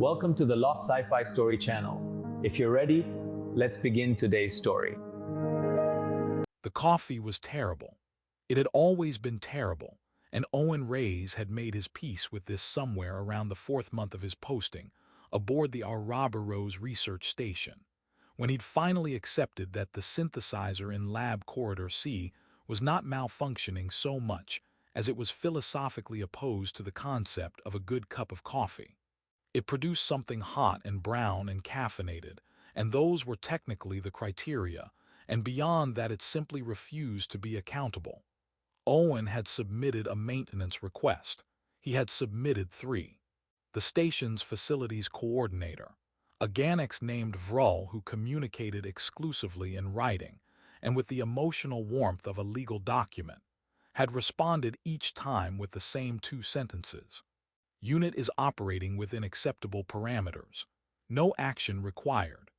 Welcome to the Lost Sci-Fi Story channel. If you're ready, let's begin today's story. The coffee was terrible. It had always been terrible, and Owen Reyes had made his peace with this somewhere around the 4th month of his posting aboard the unraveling research station, when he'd finally accepted that the synthesizer in Lab Corridor C was not malfunctioning so much as it was philosophically opposed to the concept of a good cup of coffee. It produced something hot and brown and caffeinated, and those were technically the criteria, and beyond that it simply refused to be accountable. Owen had submitted a maintenance request. He had submitted 3. The station's facilities coordinator, a Ganex named Vel who communicated exclusively in writing and with the emotional warmth of a legal document, had responded each time with the same 2 sentences. Unit is operating within acceptable parameters. No action required.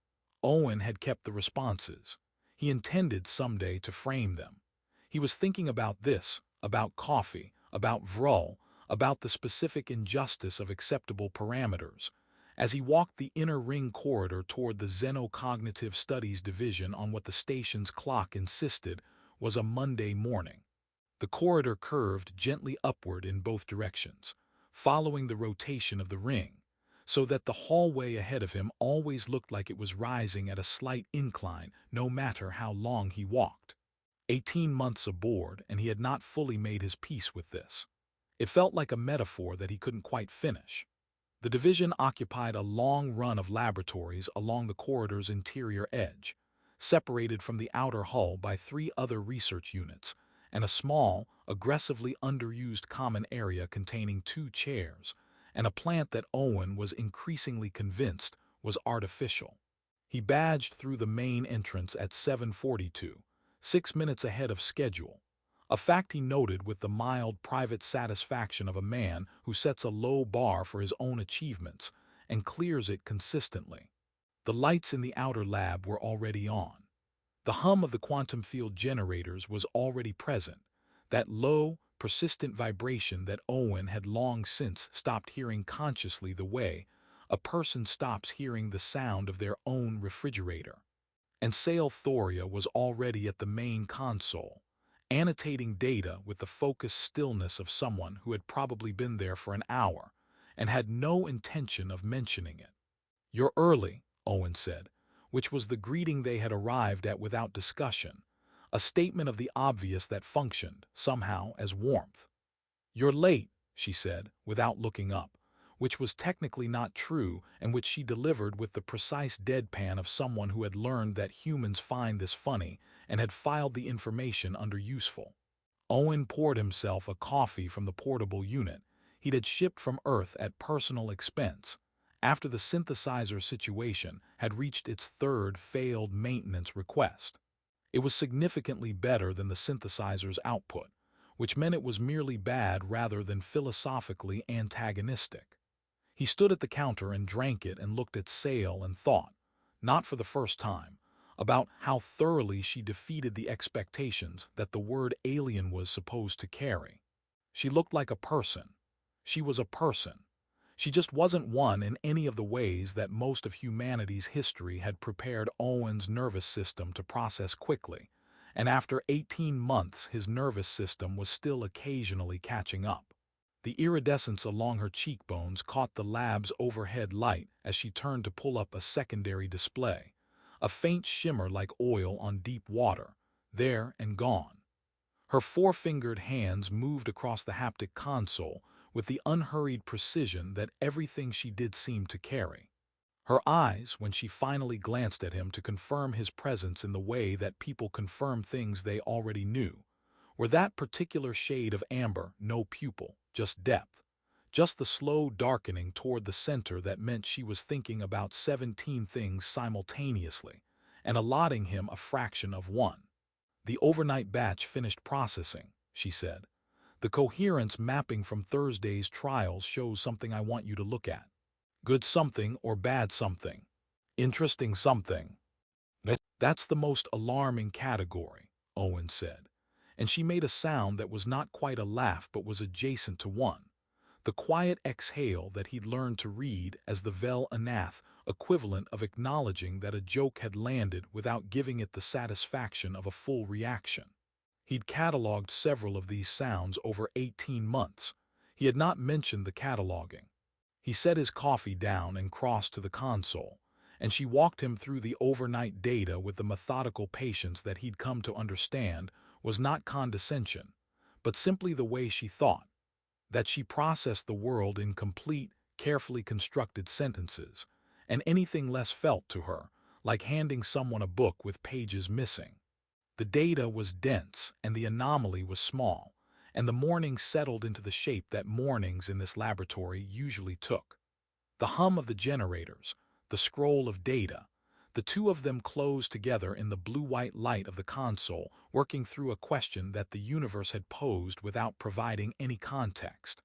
Owen had kept the responses. He intended someday to frame them. He was thinking about this, about coffee, about Vel, about the specific injustice of acceptable parameters, as he walked the inner ring corridor toward the Xenocognitive Studies division on what the station's clock insisted was a Monday morning. The corridor curved gently upward in both directions, following the rotation of the ring, so that the hallway ahead of him always looked like it was rising at a slight incline no matter how long he walked. 18 months aboard, and he had not fully made his peace with this. It felt like a metaphor that he couldn't quite finish. The division occupied a long run of laboratories along the corridor's interior edge, separated from the outer hull by 3 other research units, and a small, aggressively underused common area containing 2 chairs, and a plant that Owen was increasingly convinced was artificial. He badged through the main entrance at 7:42, 6 minutes ahead of schedule, a fact he noted with the mild private satisfaction of a man who sets a low bar for his own achievements and clears it consistently. The lights in the outer lab were already on. The hum of the quantum field generators was already present, that low, persistent vibration that Owen had long since stopped hearing consciously the way a person stops hearing the sound of their own refrigerator. And Sael Thoria was already at the main console, annotating data with the focused stillness of someone who had probably been there for an hour and had no intention of mentioning it. "You're early," Owen said, which was the greeting they had arrived at without discussion, a statement of the obvious that functioned, somehow, as warmth. "You're late," she said, without looking up, which was technically not true and which she delivered with the precise deadpan of someone who had learned that humans find this funny and had filed the information under useful. Owen poured himself a coffee from the portable unit he'd had shipped from Earth at personal expense, after the synthesizer situation had reached its 3rd failed maintenance request. It was significantly better than the synthesizer's output, which meant it was merely bad rather than philosophically antagonistic. He stood at the counter and drank it and looked at Sael and thought, not for the first time, about how thoroughly she defeated the expectations that the word alien was supposed to carry. She looked like a person. She was a person. She just wasn't one in any of the ways that most of humanity's history had prepared Owen's nervous system to process quickly, and after 18 months his nervous system was still occasionally catching up. The iridescence along her cheekbones caught the lab's overhead light as she turned to pull up a secondary display, a faint shimmer like oil on deep water, there and gone. Her 4-fingered hands moved across the haptic console with the unhurried precision that everything she did seemed to carry. Her eyes, when she finally glanced at him to confirm his presence in the way that people confirm things they already knew, were that particular shade of amber, no pupil, just depth, just the slow darkening toward the center that meant she was thinking about 17 things simultaneously and allotting him a fraction of one. "The overnight batch finished processing," she said. "The coherence mapping from Thursday's trials shows something I want you to look at. Good something or bad something. Interesting something." "That's the most alarming category," Owen said, and she made a sound that was not quite a laugh but was adjacent to one. the quiet exhale that he'd learned to read as the Vel Anath equivalent of acknowledging that a joke had landed without giving it the satisfaction of a full reaction. He'd cataloged several of these sounds over 18 months. He had not mentioned the cataloging. He set his coffee down and crossed to the console, and she walked him through the overnight data with the methodical patience that he'd come to understand was not condescension, but simply the way she thought, that she processed the world in complete, carefully constructed sentences, and anything less felt to her like handing someone a book with pages missing. The data was dense and the anomaly was small, and the morning settled into the shape that mornings in this laboratory usually took. The hum of the generators, the scroll of data, the two of them closed together in the blue-white light of the console, working through a question that the universe had posed without providing any context.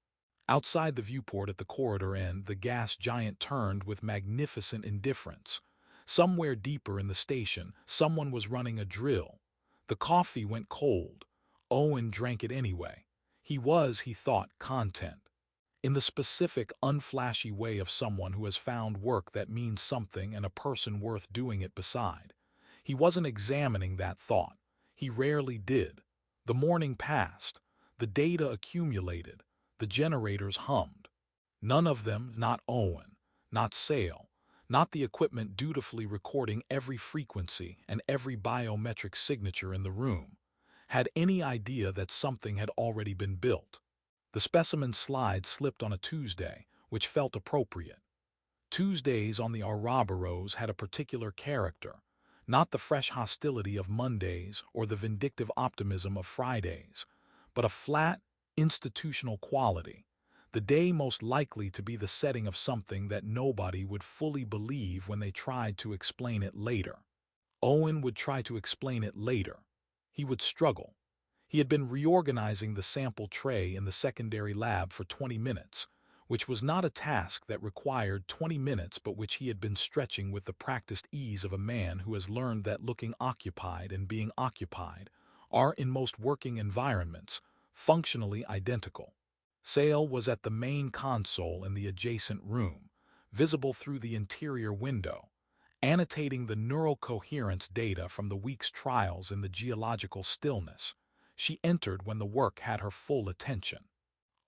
Outside the viewport at the corridor end, the gas giant turned with magnificent indifference. Somewhere deeper in the station, someone was running a drill. The coffee went cold. Owen drank it anyway. He was, he thought, content. In the specific, unflashy way of someone who has found work that means something and a person worth doing it beside. He wasn't examining that thought. He rarely did. The morning passed. The data accumulated. The generators hummed. None of them, not Owen, not Sael, not the equipment dutifully recording every frequency and every biometric signature in the room, had any idea that something had already been built. The specimen slide slipped on a Tuesday, which felt appropriate. Tuesdays on the Ouroboros had a particular character, not the fresh hostility of Mondays or the vindictive optimism of Fridays, but a flat, institutional quality, the day most likely to be the setting of something that nobody would fully believe when they tried to explain it later. Owen would try to explain it later. He would struggle. He had been reorganizing the sample tray in the secondary lab for 20 minutes, which was not a task that required 20 minutes but which he had been stretching with the practiced ease of a man who has learned that looking occupied and being occupied are, in most working environments, functionally identical. Sael was at the main console in the adjacent room, visible through the interior window, annotating the neural coherence data from the week's trials in the geological stillness. She entered when the work had her full attention.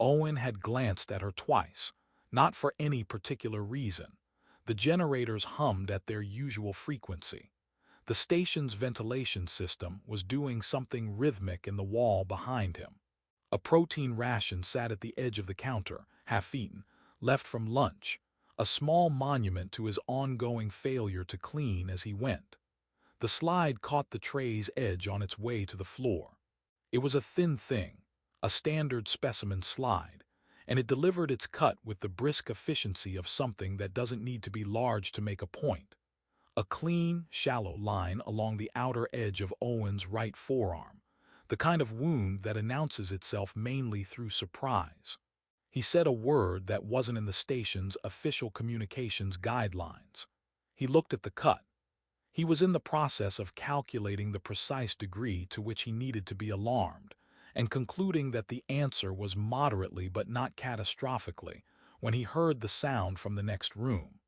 Owen had glanced at her twice, not for any particular reason. The generators hummed at their usual frequency. The station's ventilation system was doing something rhythmic in the wall behind him. A protein ration sat at the edge of the counter, half-eaten, left from lunch, a small monument to his ongoing failure to clean as he went. The slide caught the tray's edge on its way to the floor. It was a thin thing, a standard specimen slide, and it delivered its cut with the brisk efficiency of something that doesn't need to be large to make a point. A clean, shallow line along the outer edge of Owen's right forearm, the kind of wound that announces itself mainly through surprise. He said a word that wasn't in the station's official communications guidelines. He looked at the cut. He was in the process of calculating the precise degree to which he needed to be alarmed, and concluding that the answer was moderately but not catastrophically when he heard the sound from the next room.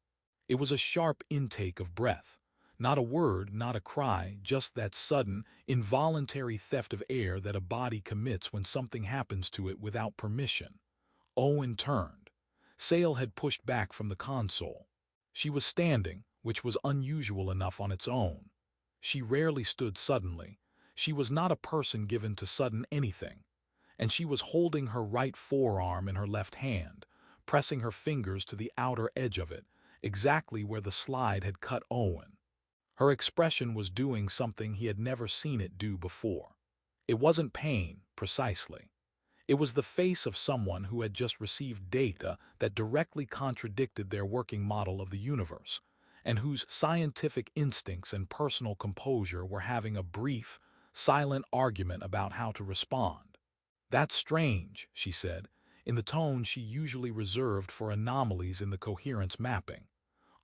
It was a sharp intake of breath. Not a word, not a cry, just that sudden, involuntary theft of air that a body commits when something happens to it without permission. Owen turned. Sael had pushed back from the console. She was standing, which was unusual enough on its own. She rarely stood suddenly. She was not a person given to sudden anything. And she was holding her right forearm in her left hand, pressing her fingers to the outer edge of it, exactly where the slide had cut Owen. Her expression was doing something he had never seen it do before. It wasn't pain, precisely. It was the face of someone who had just received data that directly contradicted their working model of the universe, and whose scientific instincts and personal composure were having a brief, silent argument about how to respond. "That's strange," she said, in the tone she usually reserved for anomalies in the coherence mapping.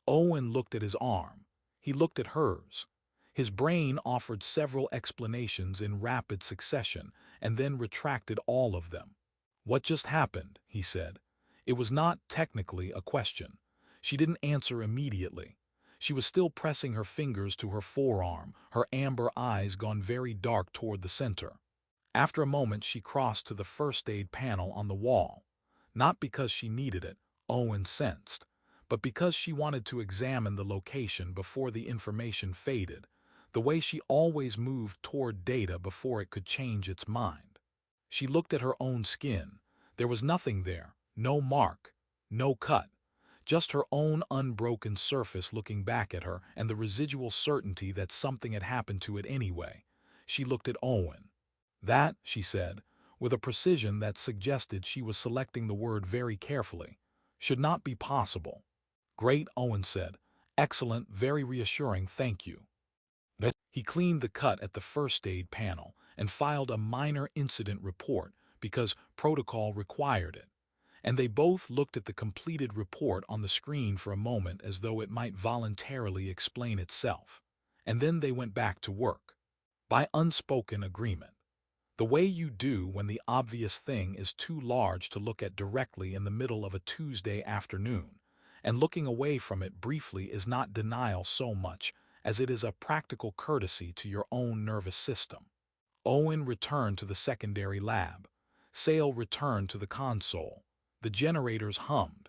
Owen looked at his arm. He looked at hers. His brain offered several explanations in rapid succession and then retracted all of them. "What just happened?" he said. It was not technically a question. She didn't answer immediately. She was still pressing her fingers to her forearm, her amber eyes gone very dark toward the center. After a moment, she crossed to the first aid panel on the wall. Not because she needed it, Owen sensed, but because she wanted to examine the location before the information faded, the way she always moved toward data before it could change its mind. She looked at her own skin. There was nothing there, no mark, no cut, just her own unbroken surface looking back at her and the residual certainty that something had happened to it anyway. She looked at Owen. That, she said, with a precision that suggested she was selecting the word very carefully, should not be possible. Great, Owen said. Excellent, very reassuring, thank you. He cleaned the cut at the first aid panel and filed a minor incident report because protocol required it. And they both looked at the completed report on the screen for a moment as though it might voluntarily explain itself. And then they went back to work. By unspoken agreement. The way you do when the obvious thing is too large to look at directly in the middle of a Tuesday afternoon, and looking away from it briefly is not denial so much as it is a practical courtesy to your own nervous system. Owen returned to the secondary lab. Sael returned to the console. The generators hummed.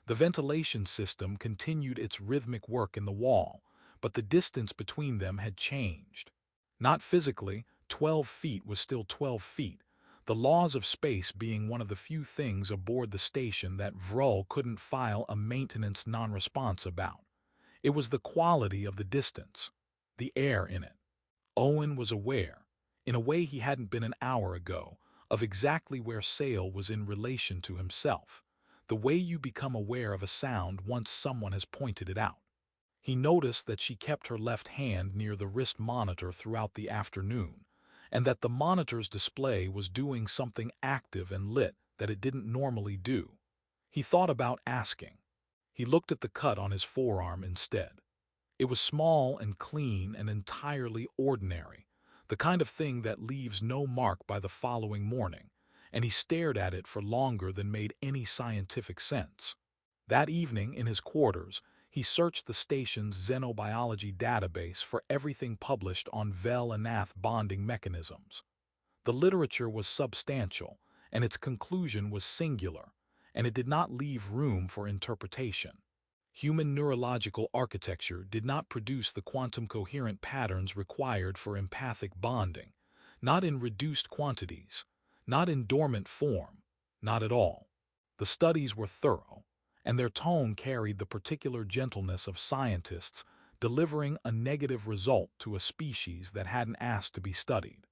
The ventilation system continued its rhythmic work in the wall, but the distance between them had changed. Not physically, 12 feet was still 12 feet, the laws of space being one of the few things aboard the station that Vrul couldn't file a maintenance non-response about. It was the quality of the distance, the air in it. Owen was aware, in a way he hadn't been an hour ago, of exactly where Sael was in relation to himself, the way you become aware of a sound once someone has pointed it out. He noticed that she kept her left hand near the wrist monitor throughout the afternoon, and that the monitor's display was doing something active and lit that it didn't normally do. He thought about asking. He looked at the cut on his forearm instead. It was small and clean and entirely ordinary, the kind of thing that leaves no mark by the following morning, and he stared at it for longer than made any scientific sense. That evening, in his quarters, he searched the station's xenobiology database for everything published on Vel Anath bonding mechanisms. The literature was substantial, and its conclusion was singular, and it did not leave room for interpretation. Human neurological architecture did not produce the quantum coherent patterns required for empathic bonding, not in reduced quantities, not in dormant form, not at all. The studies were thorough, and their tone carried the particular gentleness of scientists delivering a negative result to a species that hadn't asked to be studied.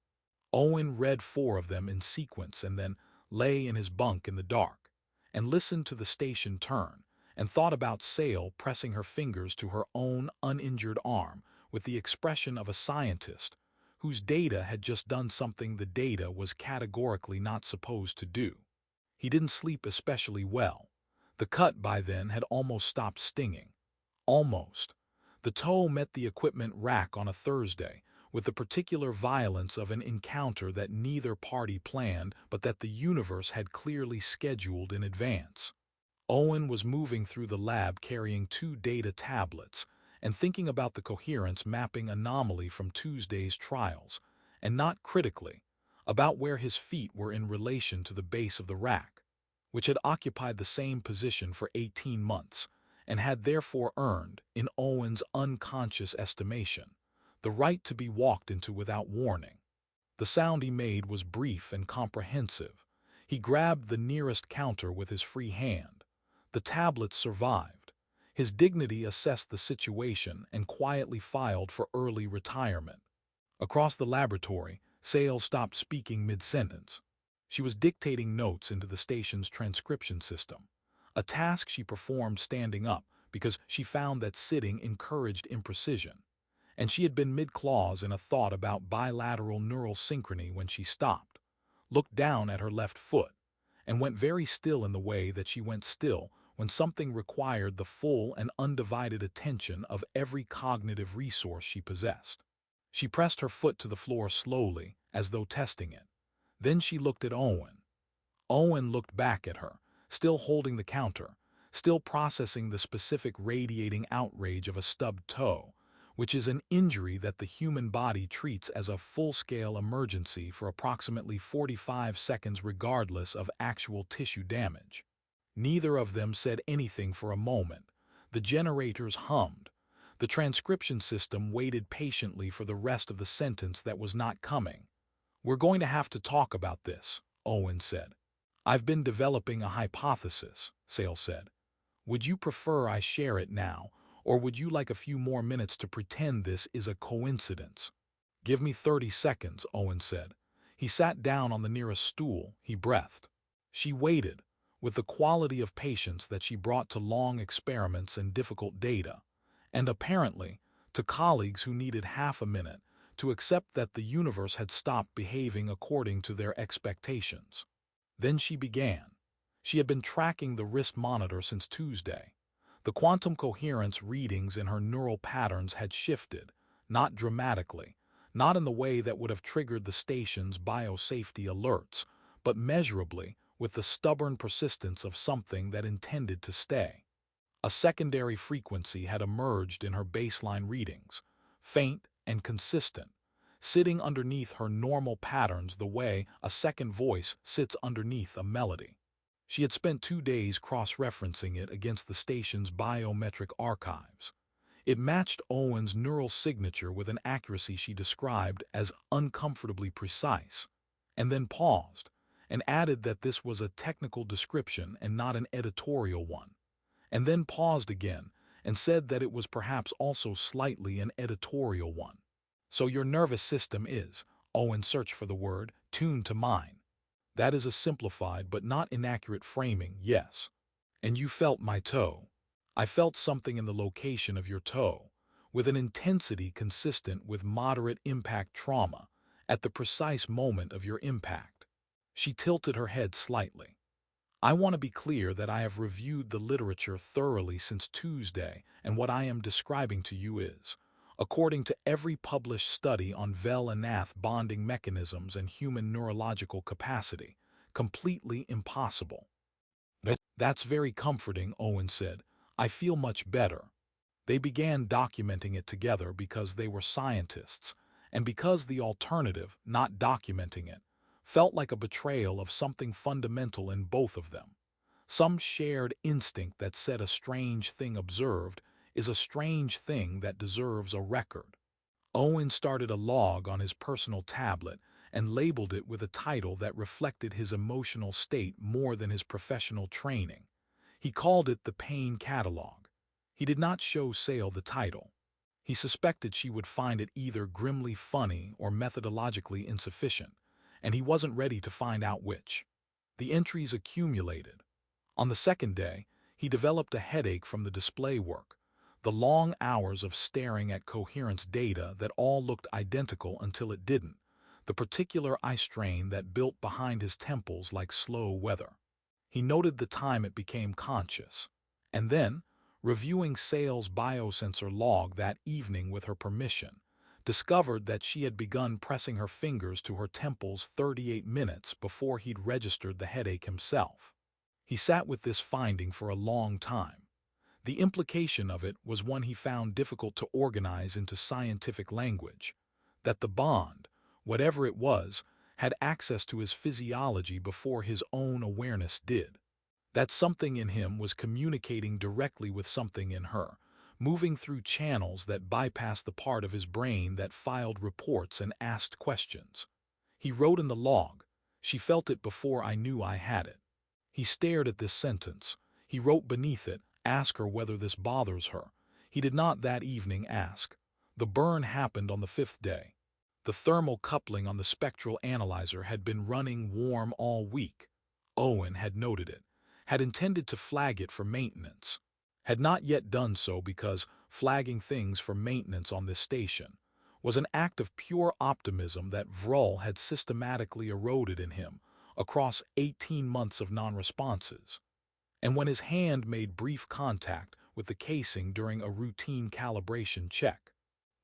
Owen read 4 of them in sequence and then lay in his bunk in the dark, and listened to the station turn, and thought about Sael pressing her fingers to her own uninjured arm with the expression of a scientist whose data had just done something the data was categorically not supposed to do. He didn't sleep especially well. The cut by then had almost stopped stinging. Almost. The toe met the equipment rack on a Thursday, with the particular violence of an encounter that neither party planned but that the universe had clearly scheduled in advance. Owen was moving through the lab carrying 2 data tablets and thinking about the coherence mapping anomaly from Tuesday's trials, and not critically, about where his feet were in relation to the base of the rack, which had occupied the same position for 18 months, and had therefore earned, in Owen's unconscious estimation, the right to be walked into without warning. The sound he made was brief and comprehensive. He grabbed the nearest counter with his free hand. The tablet survived. His dignity assessed the situation and quietly filed for early retirement. Across the laboratory, Sael stopped speaking mid-sentence. She was dictating notes into the station's transcription system, a task she performed standing up because she found that sitting encouraged imprecision, and she had been mid-clause in a thought about bilateral neural synchrony when she stopped, looked down at her left foot, and went very still in the way that she went still when something required the full and undivided attention of every cognitive resource she possessed. She pressed her foot to the floor slowly, as though testing it. Then she looked at Owen. Owen looked back at her, still holding the counter, still processing the specific radiating outrage of a stubbed toe, which is an injury that the human body treats as a full-scale emergency for approximately 45 seconds regardless of actual tissue damage. Neither of them said anything for a moment. The generators hummed. The transcription system waited patiently for the rest of the sentence that was not coming. "We're going to have to talk about this," Owen said. "I've been developing a hypothesis," Sael said. "Would you prefer I share it now, or would you like a few more minutes to pretend this is a coincidence?" "Give me 30 seconds," Owen said. He sat down on the nearest stool, he breathed. She waited, with the quality of patience that she brought to long experiments and difficult data, and apparently, to colleagues who needed half a minute to accept that the universe had stopped behaving according to their expectations. Then she began. She had been tracking the wrist monitor since Tuesday. The quantum coherence readings in her neural patterns had shifted, not dramatically, not in the way that would have triggered the station's biosafety alerts, but measurably with the stubborn persistence of something that intended to stay. A secondary frequency had emerged in her baseline readings, faint and consistent, sitting underneath her normal patterns the way a second voice sits underneath a melody. She had spent 2 days cross-referencing it against the station's biometric archives. It matched Owen's neural signature with an accuracy she described as uncomfortably precise, and then paused, and added that this was a technical description and not an editorial one, and then paused again and said that it was perhaps also slightly an editorial one. "So your nervous system is," Owen searched for the word, "tuned to mine. That is a simplified but not inaccurate framing, yes. And you felt my toe. I felt something in the location of your toe, with an intensity consistent with moderate impact trauma, at the precise moment of your impact." She tilted her head slightly. "I want to be clear that I have reviewed the literature thoroughly since Tuesday, and what I am describing to you is, according to every published study on Vel Anath bonding mechanisms and human neurological capacity, completely impossible." "That's very comforting," Owen said. "I feel much better." They began documenting it together because they were scientists, and because the alternative, not documenting it, felt like a betrayal of something fundamental in both of them. Some shared instinct that said a strange thing observed is a strange thing that deserves a record. Owen started a log on his personal tablet and labeled it with a title that reflected his emotional state more than his professional training. He called it the Pain Catalog. He did not show Sael the title. He suspected she would find it either grimly funny or methodologically insufficient, and he wasn't ready to find out which. The entries accumulated. On the second day, he developed a headache from the display work, the long hours of staring at coherence data that all looked identical until it didn't, the particular eye strain that built behind his temples like slow weather. He noted the time it became conscious, and then, reviewing Sael's biosensor log that evening with her permission, discovered that she had begun pressing her fingers to her temples 38 minutes before he'd registered the headache himself. He sat with this finding for a long time. The implication of it was one he found difficult to organize into scientific language, that the bond, whatever it was, had access to his physiology before his own awareness did. That something in him was communicating directly with something in her, moving through channels that bypassed the part of his brain that filed reports and asked questions. He wrote in the log, "She felt it before I knew I had it." He stared at this sentence. He wrote beneath it, "Ask her whether this bothers her." He did not that evening ask. The burn happened on the 5th day. The thermal coupling on the spectral analyzer had been running warm all week. Owen had noted it, had intended to flag it for maintenance, had not yet done so because flagging things for maintenance on this station was an act of pure optimism that Vrul had systematically eroded in him across 18 months of non-responses. And when his hand made brief contact with the casing during a routine calibration check,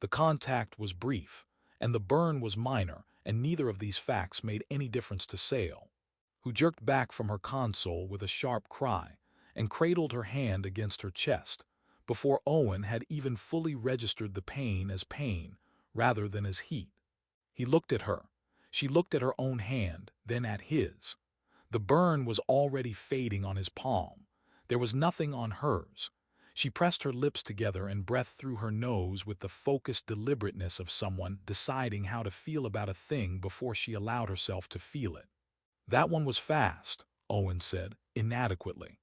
the contact was brief, and the burn was minor, and neither of these facts made any difference to Sael. who jerked back from her console with a sharp cry and cradled her hand against her chest before Owen had even fully registered the pain as pain rather than as heat. He looked at her. She looked at her own hand, then at his. The burn was already fading on his palm. There was nothing on hers. She pressed her lips together and breathed through her nose with the focused deliberateness of someone deciding how to feel about a thing before she allowed herself to feel it. "That one was fast," Owen said, inadequately.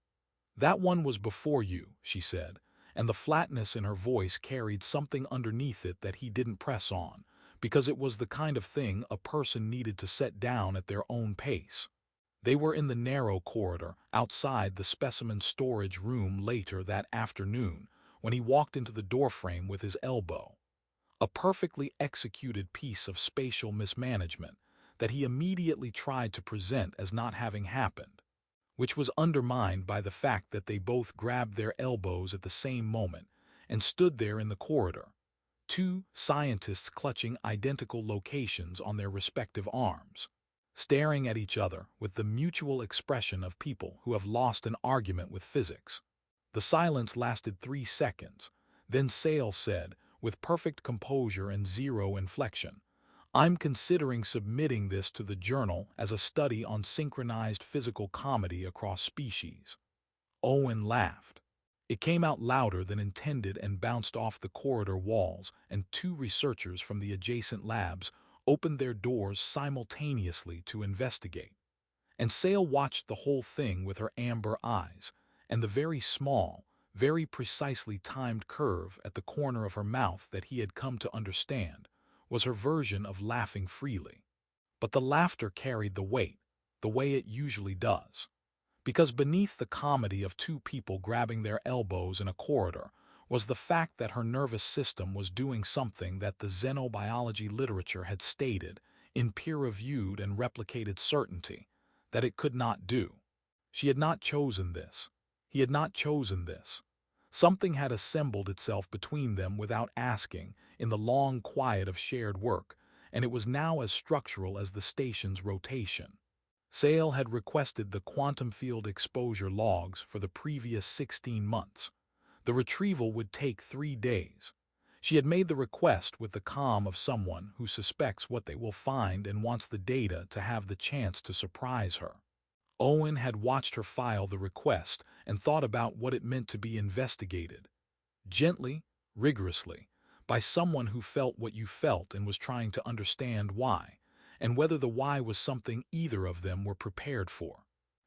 "That one was before you," she said, and the flatness in her voice carried something underneath it that he didn't press on, because it was the kind of thing a person needed to set down at their own pace. They were in the narrow corridor outside the specimen storage room later that afternoon when he walked into the doorframe with his elbow. A perfectly executed piece of spatial mismanagement that he immediately tried to present as not having happened, which was undermined by the fact that they both grabbed their elbows at the same moment and stood there in the corridor, two scientists clutching identical locations on their respective arms, staring at each other with the mutual expression of people who have lost an argument with physics. The silence lasted 3 seconds. Then Sael said, with perfect composure and zero inflection, "I'm considering submitting this to the journal as a study on synchronized physical comedy across species." Owen laughed. It came out louder than intended and bounced off the corridor walls, and 2 researchers from the adjacent labs opened their doors simultaneously to investigate. And Sael watched the whole thing with her amber eyes, and the very small, very precisely timed curve at the corner of her mouth that he had come to understand was her version of laughing freely. But the laughter carried the weight, the way it usually does. Because beneath the comedy of 2 people grabbing their elbows in a corridor was the fact that her nervous system was doing something that the xenobiology literature had stated, in peer-reviewed and replicated certainty, that it could not do. She had not chosen this. He had not chosen this. Something had assembled itself between them without asking, in the long quiet of shared work, and it was now as structural as the station's rotation. Sael had requested the quantum field exposure logs for the previous 16 months. The retrieval would take 3 days. She had made the request with the calm of someone who suspects what they will find and wants the data to have the chance to surprise her. Owen had watched her file the request and thought about what it meant to be investigated. Gently, rigorously, by someone who felt what you felt and was trying to understand why, and whether the why was something either of them were prepared for.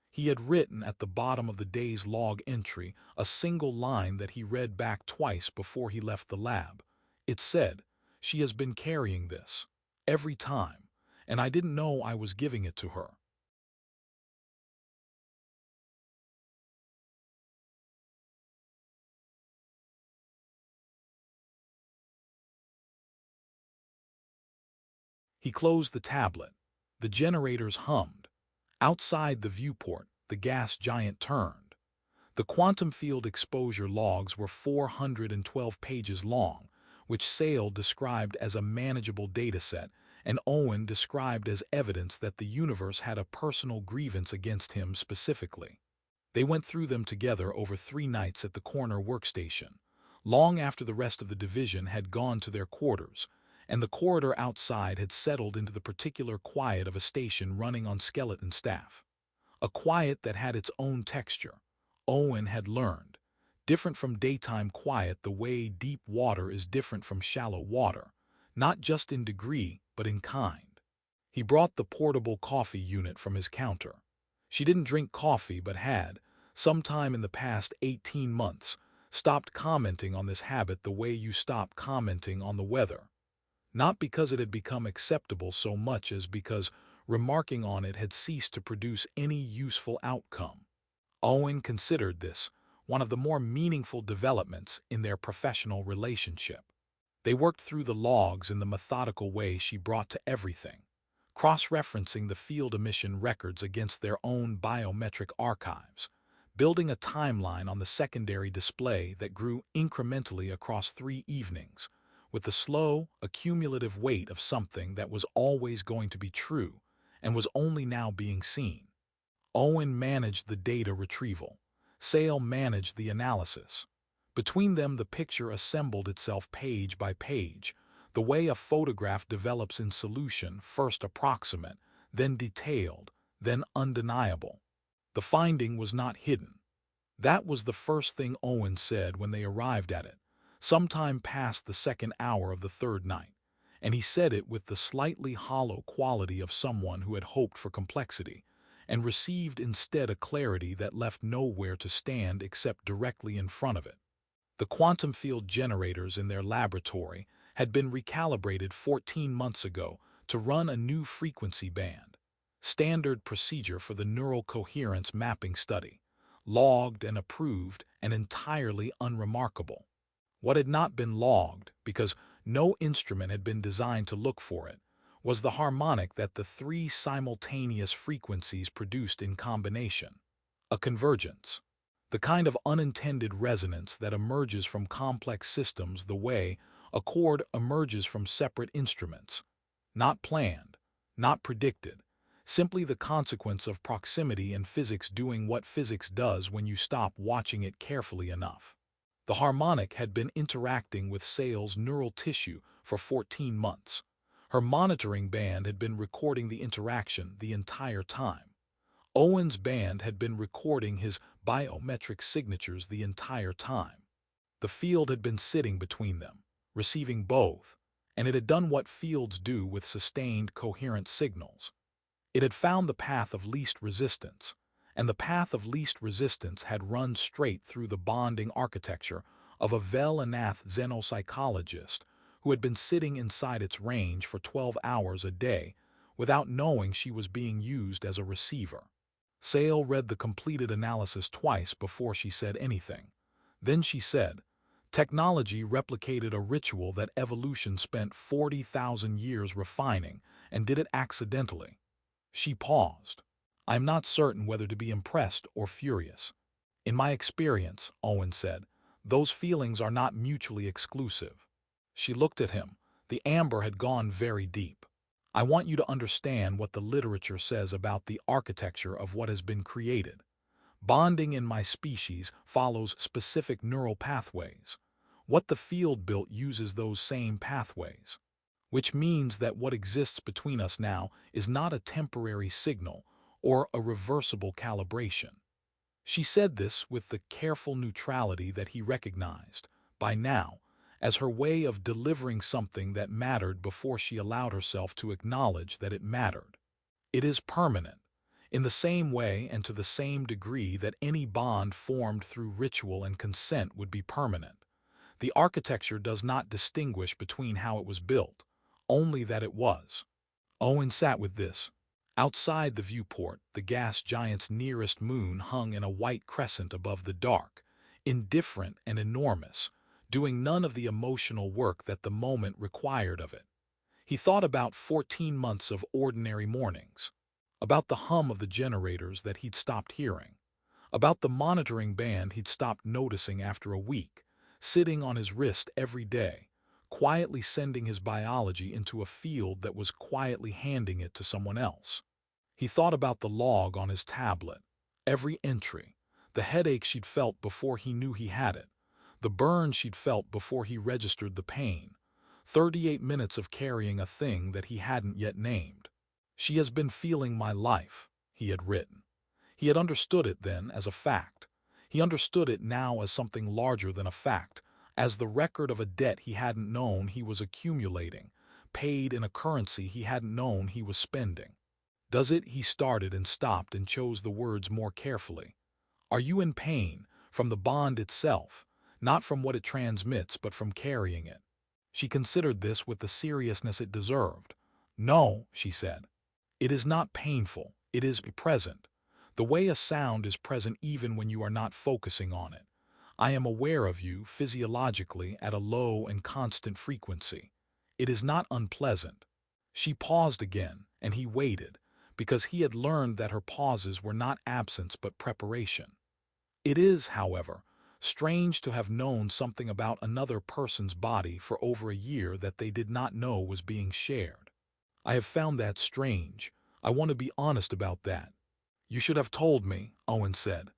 He had written at the bottom of the day's log entry a single line that he read back twice before he left the lab. It said, "She has been carrying this, every time, and I didn't know I was giving it to her." He closed the tablet. The generators hummed. Outside the viewport, the gas giant turned. The quantum field exposure logs were 412 pages long, which Sael described as a manageable dataset, and Owen described as evidence that the universe had a personal grievance against him specifically. They went through them together over 3 nights at the corner workstation, long after the rest of the division had gone to their quarters, and the corridor outside had settled into the particular quiet of a station running on skeleton staff. A quiet that had its own texture. Owen had learned. Different from daytime quiet the way deep water is different from shallow water, not just in degree, but in kind. He brought the portable coffee unit from his counter. She didn't drink coffee but had, sometime in the past 18 months, stopped commenting on this habit the way you stop commenting on the weather. Not because it had become acceptable so much as because remarking on it had ceased to produce any useful outcome. Owen considered this one of the more meaningful developments in their professional relationship. They worked through the logs in the methodical way she brought to everything, cross-referencing the field emission records against their own biometric archives, building a timeline on the secondary display that grew incrementally across 3 evenings, with the slow, accumulative weight of something that was always going to be true and was only now being seen. Owen managed the data retrieval. Sael managed the analysis. Between them, the picture assembled itself page by page, the way a photograph develops in solution, first approximate, then detailed, then undeniable. The finding was not hidden. That was the first thing Owen said when they arrived at it, sometime past the second hour of the third night, and he said it with the slightly hollow quality of someone who had hoped for complexity, and received instead a clarity that left nowhere to stand except directly in front of it. The quantum field generators in their laboratory had been recalibrated 14 months ago to run a new frequency band, standard procedure for the neural coherence mapping study, logged and approved and entirely unremarkable. What had not been logged, because no instrument had been designed to look for it, was the harmonic that the three simultaneous frequencies produced in combination, a convergence. The kind of unintended resonance that emerges from complex systems the way a chord emerges from separate instruments. Not planned, not predicted, simply the consequence of proximity and physics doing what physics does when you stop watching it carefully enough. The harmonic had been interacting with Sael's neural tissue for 14 months. Her monitoring band had been recording the interaction the entire time. Owen's band had been recording his biometric signatures the entire time. The field had been sitting between them, receiving both, and it had done what fields do with sustained, coherent signals. It had found the path of least resistance, and the path of least resistance had run straight through the bonding architecture of a Vel Anath xenopsychologist who had been sitting inside its range for 12 hours a day without knowing she was being used as a receiver. Sael read the completed analysis twice before she said anything. Then she said, "Technology replicated a ritual that evolution spent 40,000 years refining and did it accidentally." She paused. "I am not certain whether to be impressed or furious. In my experience," Owen said, "those feelings are not mutually exclusive." She looked at him. The amber had gone very deep. "I want you to understand what the literature says about the architecture of what has been created. Bonding in my species follows specific neural pathways. What the field built uses those same pathways. Which means that what exists between us now is not a temporary signal or a reversible calibration." She said this with the careful neutrality that he recognized, by now, as her way of delivering something that mattered before she allowed herself to acknowledge that it mattered. "It is permanent, in the same way and to the same degree that any bond formed through ritual and consent would be permanent. The architecture does not distinguish between how it was built, only that it was." Owen sat with this. Outside the viewport, the gas giant's nearest moon hung in a white crescent above the dark, indifferent and enormous, doing none of the emotional work that the moment required of it. He thought about 14 months of ordinary mornings, about the hum of the generators that he'd stopped hearing, about the monitoring band he'd stopped noticing after a week, sitting on his wrist every day, quietly sending his biology into a field that was quietly handing it to someone else. He thought about the log on his tablet, every entry, the headache she'd felt before he knew he had it, the burn she'd felt before he registered the pain, 38 minutes of carrying a thing that he hadn't yet named. "She has been feeling my life," he had written. He had understood it then as a fact. He understood it now as something larger than a fact, as the record of a debt he hadn't known he was accumulating, paid in a currency he hadn't known he was spending. "Does it?" He started and stopped and chose the words more carefully. "Are you in pain from the bond itself, not from what it transmits but from carrying it?" She considered this with the seriousness it deserved. "No," she said. "It is not painful, it is present. The way a sound is present even when you are not focusing on it. I am aware of you physiologically at a low and constant frequency. It is not unpleasant." She paused again, and he waited, because he had learned that her pauses were not absence but preparation. It is, however, strange to have known something about another person's body for over a year that they did not know was being shared. "I have found that strange. I want to be honest about that. You should have told me, Owen said.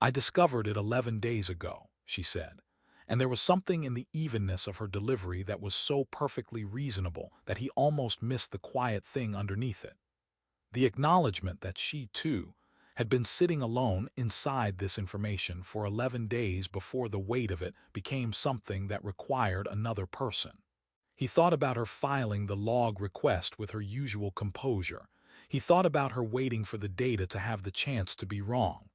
I discovered it 11 days ago, she said, and there was something in the evenness of her delivery that was so perfectly reasonable that he almost missed the quiet thing underneath it. The acknowledgement that she, too, had been sitting alone inside this information for 11 days before the weight of it became something that required another person. He thought about her filing the log request with her usual composure. He thought about her waiting for the data to have the chance to be wrong.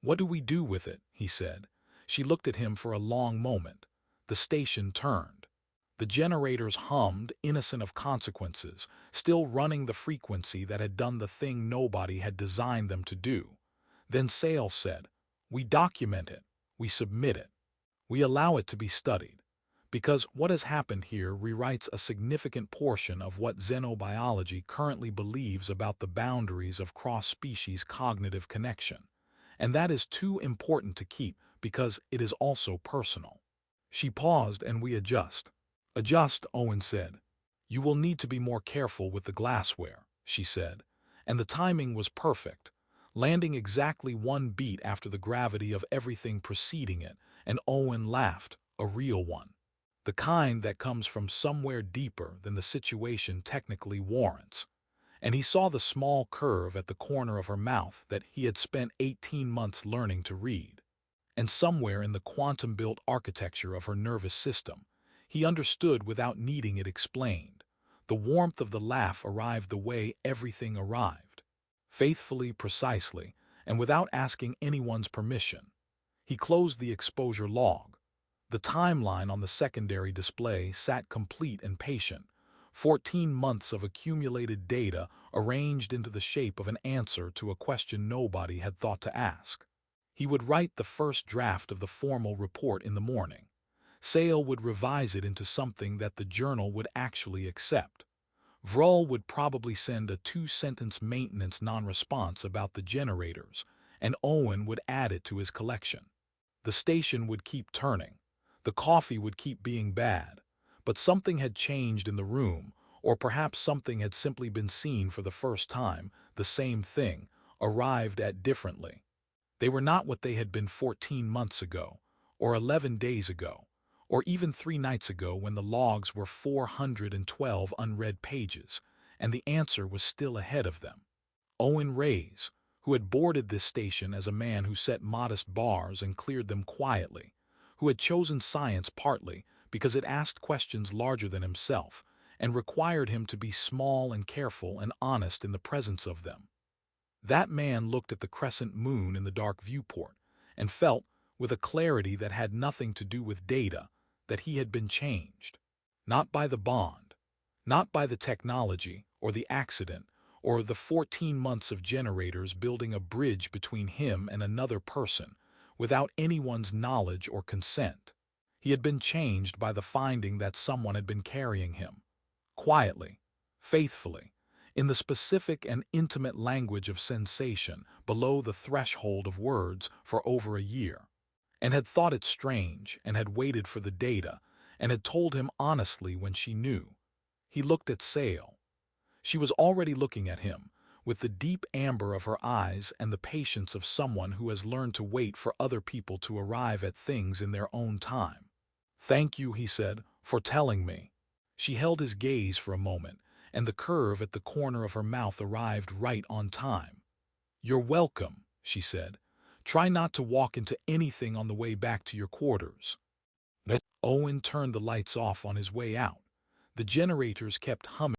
What do we do with it? He said. She looked at him for a long moment. The station turned. The generators hummed, innocent of consequences, still running the frequency that had done the thing nobody had designed them to do. Then Sael said, "We document it. We submit it. We allow it to be studied. Because what has happened here rewrites a significant portion of what xenobiology currently believes about the boundaries of cross-species cognitive connection. And that is too important to keep because it is also personal." She paused and we adjust. Adjust, Owen said. You will need to be more careful with the glassware, she said. And the timing was perfect, landing exactly one beat after the gravity of everything preceding it, and Owen laughed, a real one. The kind that comes from somewhere deeper than the situation technically warrants. And he saw the small curve at the corner of her mouth that he had spent 18 months learning to read. And somewhere in the quantum-built architecture of her nervous system, he understood without needing it explained. The warmth of the laugh arrived the way everything arrived. Faithfully, precisely, and without asking anyone's permission. He closed the exposure log. The timeline on the secondary display sat complete and patient. 14 months of accumulated data arranged into the shape of an answer to a question nobody had thought to ask. He would write the first draft of the formal report in the morning. Sael would revise it into something that the journal would actually accept. Vrul would probably send a 2-sentence maintenance non-response about the generators, and Owen would add it to his collection. The station would keep turning. The coffee would keep being bad. But something had changed in the room, or perhaps something had simply been seen for the first time, the same thing, arrived at differently. They were not what they had been 14 months ago, or 11 days ago, or even 3 nights ago when the logs were 412 unread pages, and the answer was still ahead of them. Owen Reyes, who had boarded this station as a man who set modest bars and cleared them quietly, who had chosen science partly because it asked questions larger than himself and required him to be small and careful and honest in the presence of them. That man looked at the crescent moon in the dark viewport and felt, with a clarity that had nothing to do with data, that he had been changed. Not by the bond, not by the technology or the accident or the 14 months of generators building a bridge between him and another person without anyone's knowledge or consent. He had been changed by the finding that someone had been carrying him, quietly, faithfully, in the specific and intimate language of sensation below the threshold of words for over a year, and had thought it strange and had waited for the data and had told him honestly when she knew. He looked at Sael. She was already looking at him, with the deep amber of her eyes and the patience of someone who has learned to wait for other people to arrive at things in their own time. "Thank you," he said, "for telling me." She held his gaze for a moment, and the curve at the corner of her mouth arrived right on time. "You're welcome," she said. "Try not to walk into anything on the way back to your quarters." Owen turned the lights off on his way out. The generators kept humming.